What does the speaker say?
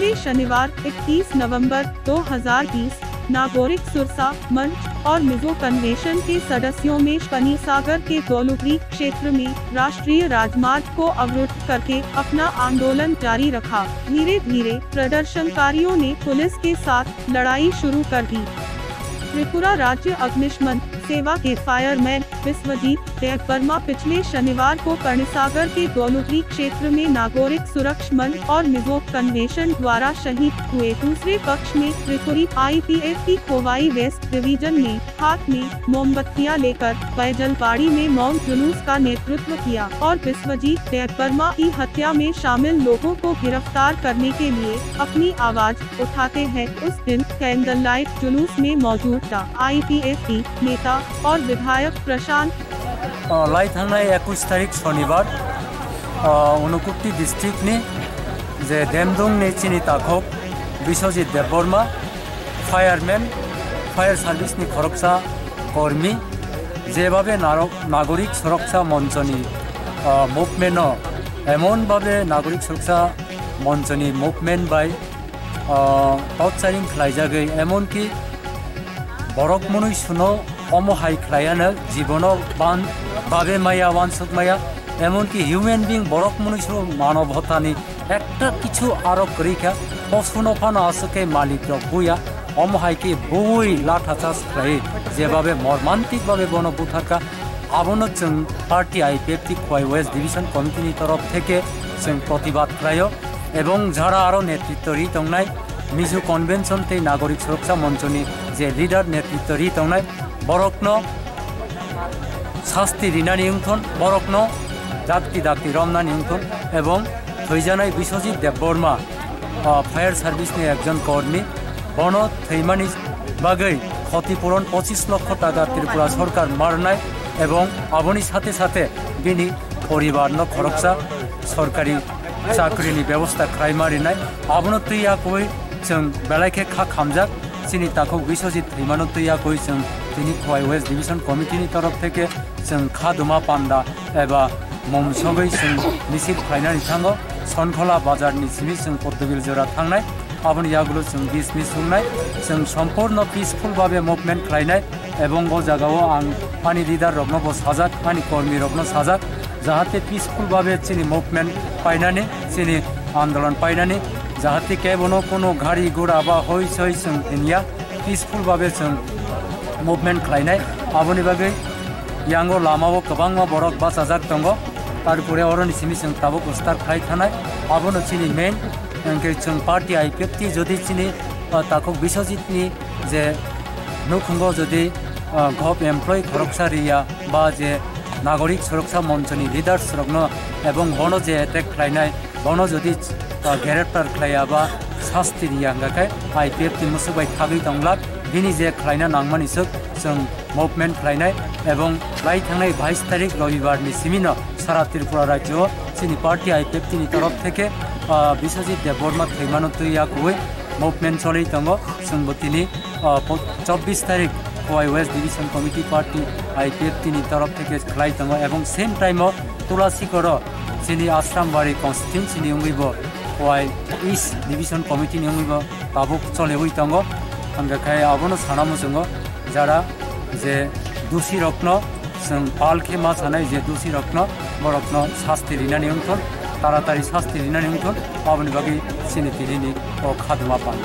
पिछले शनिवार 31 नवंबर 2020 नागरिक सुरक्षा मंच और मिजो कन्वेंशन के सदस्यों में पनीसागर के दौलुपरी क्षेत्र में राष्ट्रीय राजमार्ग को अवरुद्ध करके अपना आंदोलन जारी रखा। धीरे धीरे प्रदर्शनकारियों ने पुलिस के साथ लड़ाई शुरू कर दी। त्रिपुरा राज्य अग्निशमन सेवा के फायरमैन विश्वजीत देववर्मा पिछले शनिवार को पनीसागर के दौलुपरी क्षेत्र में नागरिक सुरक्षा मंच और मिजो कन्वेंशन द्वारा शहीद हुए। दूसरे पक्ष में त्रिपुरी IPF की खोवाई वेस्ट डिवीजन ने हाथ में मोमबत्तियां लेकर बैजलबाड़ी में मौन जुलूस का नेतृत्व किया और विश्वजीत देववर्मा की हत्या में शामिल लोगों को गिरफ्तार करने के लिए अपनी आवाज उठाते हैं। उस दिन कैंडल लाइट जुलूस में मौजूद था IPF की नेता और विधायक प्रशांत लाई थांनाय 21 तारिख शनिवार ऊनकोटी डिस्ट्रिक्ट ने जे देमदुं ने चिनी ताखक Biswajit Debbarma fireman fire service नि खरकसा कर्मी जेभावे नागरिक सुरक्षा मंचनी मुभमेंट एमन भावे नागरिक सुरक्षा मंचनी मुभमेंट बाय टर्चारिं खालायजागै एमन कि बरक मनुष्यनो अमहाय खालायानो जीवनो भावे माया वानसुक माया एमन कि ह्यूमैन बीइंग बरक मनुष्य मानवतानी एकटा किछु आरोप करिखा पशुनो फानो आसके मालिक बुया अमहाय कि बुई लाठाचार्ज खालाय जेभावे मर्मान्तिक भावे बन बुथारका आबनो जों पार्टी IPF की खोवाई वेस्ट डिविजन कमिटिनि तरफ थेके जों प्रतिबाद खालायो एवं जारा आरो नेतृत्व दंनाय मिजो कन्वेंशन ते नागरिक सुरक्षा मंचनी जे लीडर नेतृत्व दंनाय बरकनो शास्ति रिनानि उंथन बरकनो दाक्ति दाक्ति रमनानि उंथन एवं थैजानाय विश्वजीत देववर्मा फायर सार्विस नि एकजन कर्मी बन थैमानि बागै क्षतिपूरण 25 लाख टाका त्रिपुरा सरकार मारनाय एवं आबनि साथे साथे बिनि परिवारनो खरकसा सरकारी चाकरिनि व्यवस्था खालायमारिनाय आबनो तैयाखै जों बेलायखे खा खामजाक चिनी ताखौ विश्वजीत थैमानो तैयाखै जों दिनै खोवाई वेस्ट डिविजन कमिटिनि तरफ थेके जों खादुमा पान्डा एबा ममसबै जों मिसिल खालायनानै थाङो सनखला बाजारनि सिमि जों पद्मबिल जरा थांनाय आबनि यागुलो जों डिसमिस होनाय जों सम्पूर्ण पिसफुल भावे मुभमेंट खालायनाय एवं बो जागाव आं आंनि लिडार रगनो बो साजाक आंनि कर्मी रगनो साजाक जाहाथे पिसफुल भावे चिनी मुभमेंट पाइनानै चिनी आंदोलन पाइनानै जाहाथे केबनो कोनो गाड़ी घोड़ा बा हई सई जों दिनिया पिसफुल भावे जों मुभमेंट खालायनाय आबनि बागै यांगो लामाव गोबां बरक बासाजाक दङ तारपरे अरनि सिमि जों ताबो स्टार्ट खालाय थानाय आबनो चिनी मेन जों पार्टी IPF टी जदि चिनी ताखौ विश्वजीतनि जे नुखुंगो जदि गभ एमप्लय खरकसारिया बा जे नागरिक सुरक्षा मंचनी लीडर्स रगनो एवं बनो जे एटेक खालायनाय बनो जदि ग्रेप्तार खालायाबा शास्ति रियांगाखाय IPF टी मुसुबाय थागै दंब्ला बिनि जे खालायना नांमानिसोक जों मुभमेंट खालायनाय एवं लाई थांनाय 22 तारिख रविवारनि सिमिनो सारा त्रिपुरा राज्य चिनी पार्टी IPF टी तरफ थेके विश्वजीत देववर्मा थैमानो तैयाखै मुभमेंट चलै दङ जों बतिनि 24 तारिख Khowai west division committee party IPF T तरफ थेके खालाय दङ एवं सेम टाइम तुलासीगर चिनी आश्रामबाड़ी कन्स्टिट्युएन्सी उंगैबो खोवाई ईस्ट डिविजन कमिटी उंगैबो ताबो चलेवै दङ अंगाखाय आबनो सानामो जोङो जारा जे दोषी रत्न जों पालखे मा सानाय जे दोषी रत्न बरत्न शास्ति रिनानि उंथन तारातारि शास्ति रिनानि उंथन आबनि बागै सिनायथिनि खादुमा पान